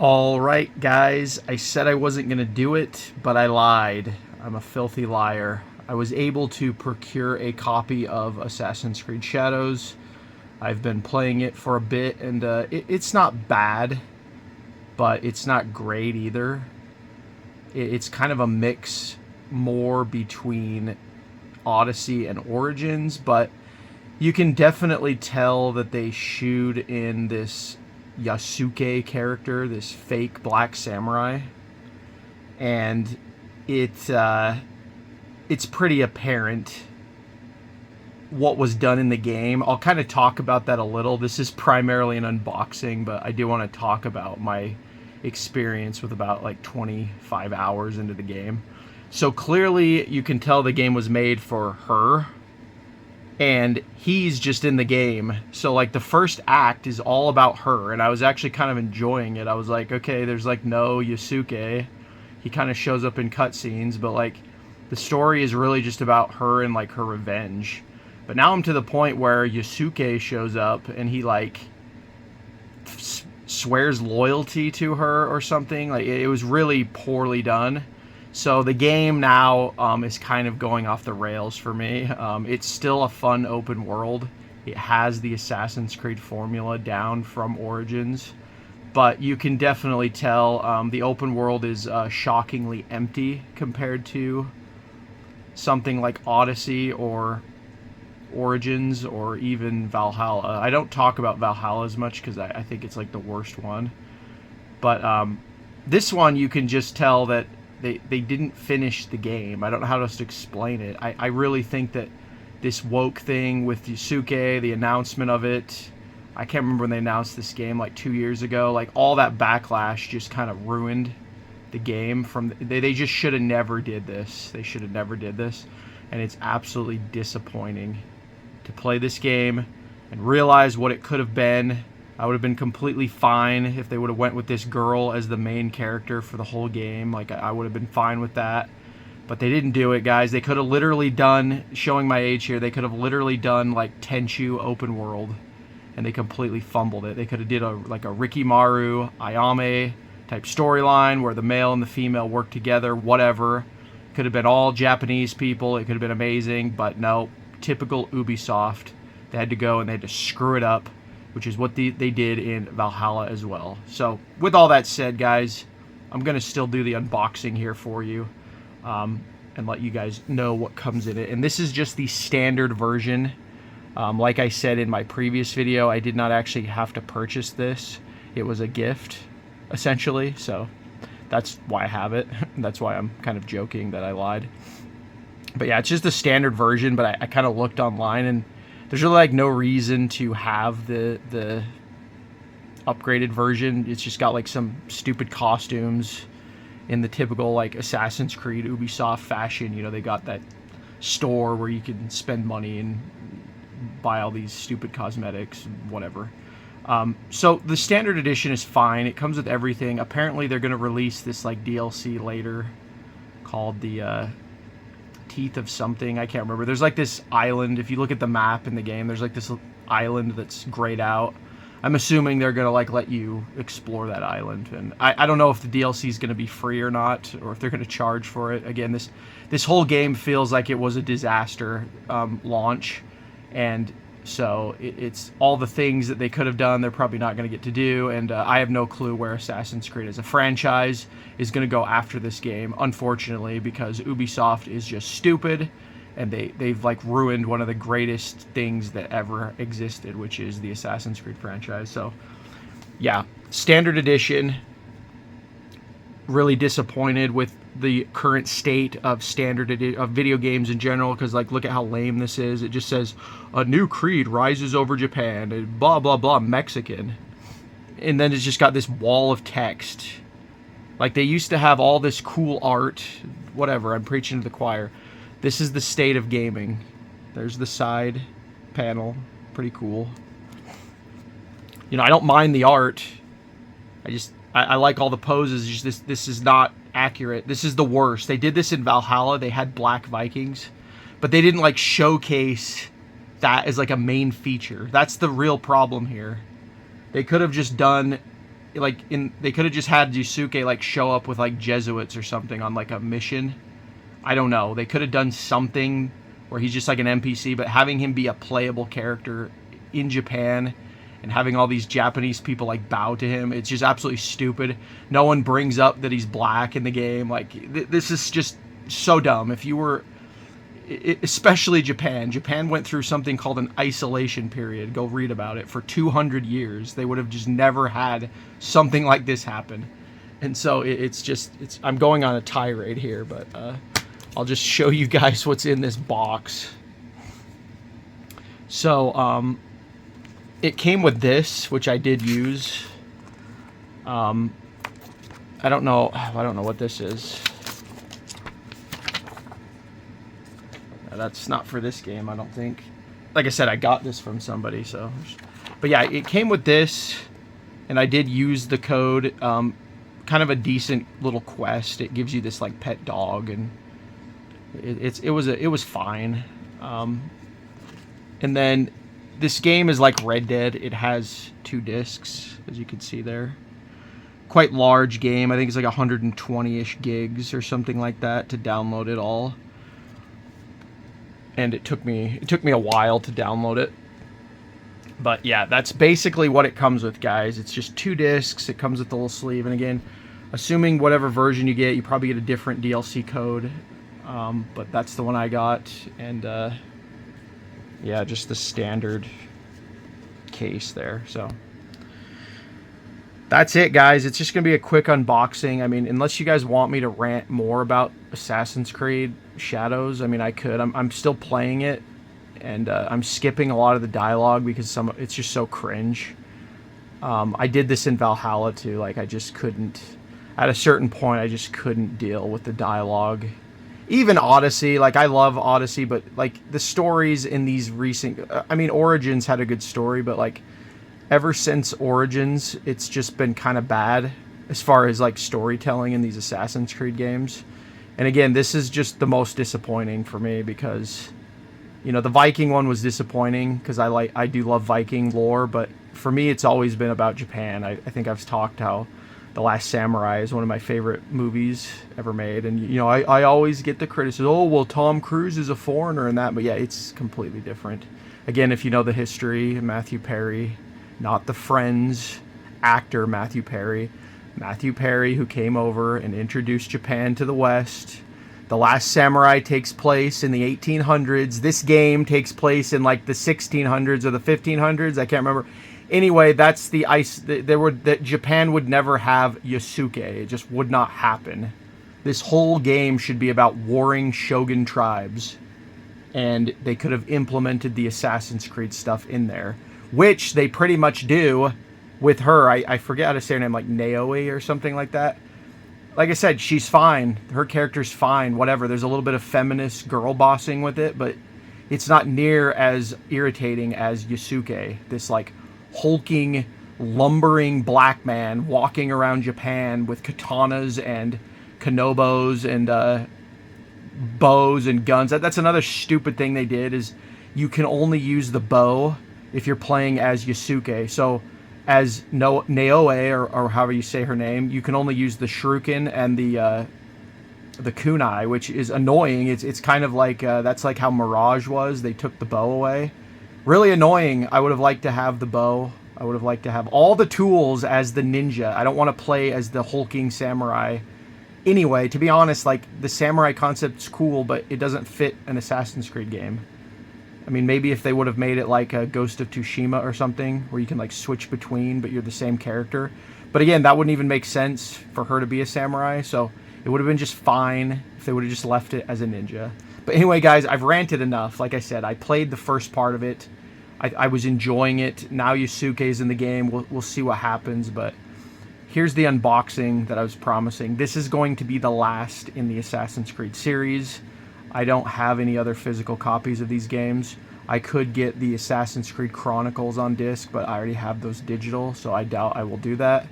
Alright guys, I said I wasn't going to do it, but I lied. I'm a filthy liar. I was able to procure a copy of Assassin's Creed Shadows. I've been playing it for a bit, and it's not bad, but it's not great either. It's kind of a mix more between Odyssey and Origins, but you can definitely tell that they shooed in this Yasuke character, this fake black samurai, and it's pretty apparent what was done in the game. I'll kind of talk about that a little. This is primarily an unboxing, but I do want to talk about my experience with about like 25 hours into the game. So clearly you can tell the game was made for her, and he's just in the game. So like the first act is all about her, and I was actually kind of enjoying it. I was like, okay, there's like no Yasuke. He kind of shows up in cutscenes, but like the story is really just about her and like her revenge. But now I'm to the point where Yasuke shows up and he like swears loyalty to her or something. Like it was really poorly done. So the game now is kind of going off the rails for me. It's still a fun open world. It has the Assassin's Creed formula down from Origins, but you can definitely tell the open world is shockingly empty compared to something like Odyssey or Origins or even Valhalla. I don't talk about Valhalla as much because I think it's like the worst one. But this one, you can just tell that they didn't finish the game. I don't know how else to explain it. I really think that this woke thing with Yasuke, the announcement of it, I can't remember when they announced this game, like 2 years ago. Like all that backlash just kind of ruined the game. They just should have never did this. They should have never did this. And it's absolutely disappointing to play this game and realize what it could have been. I would have been completely fine if they would have went with this girl as the main character for the whole game. Like, I would have been fine with that. But they didn't do it, guys. They could have literally done, showing my age here, they could have literally done, like, Tenchu open world. And they completely fumbled it. They could have did like a Rikimaru, Ayame type storyline where the male and the female work together, whatever. Could have been all Japanese people. It could have been amazing. But no, typical Ubisoft. They had to go and they had to screw it up, which is what they did in Valhalla as well. So, with all that said, guys, I'm going to still do the unboxing here for you and let you guys know what comes in it. And this is just the standard version. Like I said in my previous video, I did not actually have to purchase this. It was a gift, essentially, so that's why I have it. That's why I'm kind of joking that I lied. But yeah, it's just the standard version, but I kind of looked online, and there's really like no reason to have the upgraded version. It's just got like some stupid costumes in the typical like Assassin's Creed Ubisoft fashion. You know, they got that store where you can spend money and buy all these stupid cosmetics and whatever. So the standard edition is fine. It comes with everything. Apparently they're going to release this like DLC later called the Teeth of something. I can't remember. There's like this island. If you look at the map in the game, there's like this island that's grayed out. I'm assuming they're going to like let you explore that island. And I don't know if the DLC is going to be free or not, or if they're going to charge for it. Again, this whole game feels like it was a disaster launch. And so it's all the things that they could have done, they're probably not going to get to do, and I have no clue where Assassin's Creed as a franchise is going to go after this game, unfortunately, because Ubisoft is just stupid, and they've like ruined one of the greatest things that ever existed, which is the Assassin's Creed franchise. So yeah, standard edition. Really disappointed with the current state of of video games in general, because like look at how lame this is. It just says a new creed rises over Japan and blah blah blah Mexican, and then it's just got this wall of text. Like they used to have all this cool art, whatever. I'm preaching to the choir. This is the state of gaming. There's the side panel, pretty cool. You know, I don't mind the art. I like all the poses. Just this is not accurate. This is the worst. They did this in Valhalla. They had black Vikings, but they didn't like showcase that as like a main feature. That's the real problem here. They could have just done like they could have just had Yusuke like show up with like Jesuits or something on like a mission. I don't know. They could have done something where he's just like an NPC, but having him be a playable character in Japan and having all these Japanese people like bow to him, it's just absolutely stupid. No one brings up that he's black in the game. Like this is just so dumb. If you were, especially Japan went through something called an isolation period. Go read about it. For 200 years, they would have just never had something like this happen. And so I'm going on a tirade here, but I'll just show you guys what's in this box. So, it came with this, which I did use. I don't know what this is. That's not for this game, I don't think. Like I said, I got this from somebody, so. But yeah, it came with this, and I did use the code. Kind of a decent little quest. It gives you this like pet dog, and it was fine. And then this game is like Red Dead. It has 2 discs, as you can see there. Quite large game. I think it's like 120-ish gigs or something like that to download it all. And it took me a while to download it. But yeah, that's basically what it comes with, guys. It's just 2 discs. It comes with the little sleeve. And again, assuming whatever version you get, you probably get a different DLC code. But that's the one I got. And yeah, just the standard case there. So that's it, guys. It's just going to be a quick unboxing. I mean, unless you guys want me to rant more about Assassin's Creed Shadows, I mean, I could. I'm still playing it, and I'm skipping a lot of the dialogue because it's just so cringe. I did this in Valhalla too. Like, I just couldn't. At a certain point, I just couldn't deal with the dialogue. Even Odyssey, like, I love Odyssey, but like the stories in these recent, I mean, Origins had a good story, but like ever since Origins, it's just been kind of bad as far as like storytelling in these Assassin's Creed games. And again, this is just the most disappointing for me because, you know, the Viking one was disappointing because I do love Viking lore, but for me, it's always been about Japan. I think I've talked how The Last Samurai is one of my favorite movies ever made. And, you know, I always get the criticism, oh, well, Tom Cruise is a foreigner in that. But yeah, it's completely different. Again, if you know the history, Matthew Perry, not the Friends actor Matthew Perry. Matthew Perry, who came over and introduced Japan to the West. The Last Samurai takes place in the 1800s. This game takes place in like the 1600s or the 1500s. I can't remember. Anyway, that's the ice. That Japan would never have Yusuke. It just would not happen. This whole game should be about warring shogun tribes, and they could have implemented the Assassin's Creed stuff in there, which they pretty much do with her. I forget how to say her name, like Naoe or something like that. Like I said, she's fine. Her character's fine. Whatever. There's a little bit of feminist girl bossing with it, but it's not near as irritating as Yusuke. This like hulking, lumbering black man walking around Japan with katanas and kanobos and bows and guns. That's another stupid thing they did, is you can only use the bow if you're playing as Yusuke. So as Naoe, or however you say her name, you can only use the shuriken and the kunai, which is annoying. It's kind of like that's like how Mirage was. They took the bow away. Really annoying. I would have liked to have the bow. I would have liked to have all the tools as the ninja. I don't want to play as the hulking samurai. Anyway, to be honest, like, the samurai concept's cool, but it doesn't fit an Assassin's Creed game. I mean, maybe if they would have made it like a Ghost of Tsushima or something, where you can like switch between, but you're the same character. But again, that wouldn't even make sense for her to be a samurai, so it would have been just fine if they would have just left it as a ninja. But anyway, guys, I've ranted enough. Like I said, I played the first part of it. I was enjoying it. Now Yusuke's in the game. We'll see what happens, but here's the unboxing that I was promising. This is going to be the last in the Assassin's Creed series. I don't have any other physical copies of these games. I could get the Assassin's Creed Chronicles on disc, but I already have those digital, so I doubt I will do that.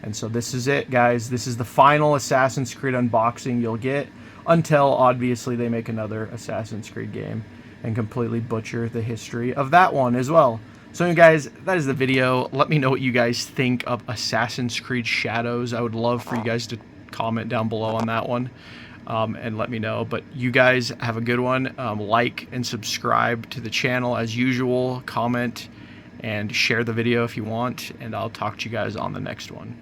And so this is it, guys. This is the final Assassin's Creed unboxing you'll get, until, obviously, they make another Assassin's Creed game. and completely butcher the history of that one as well. So you guys, that is the video. Let me know what you guys think of Assassin's Creed Shadows. I would love for you guys to comment down below on that one, and let me know. But you guys have a good one. Like and subscribe to the channel as usual. Comment and share the video if you want, and I'll talk to you guys on the next one.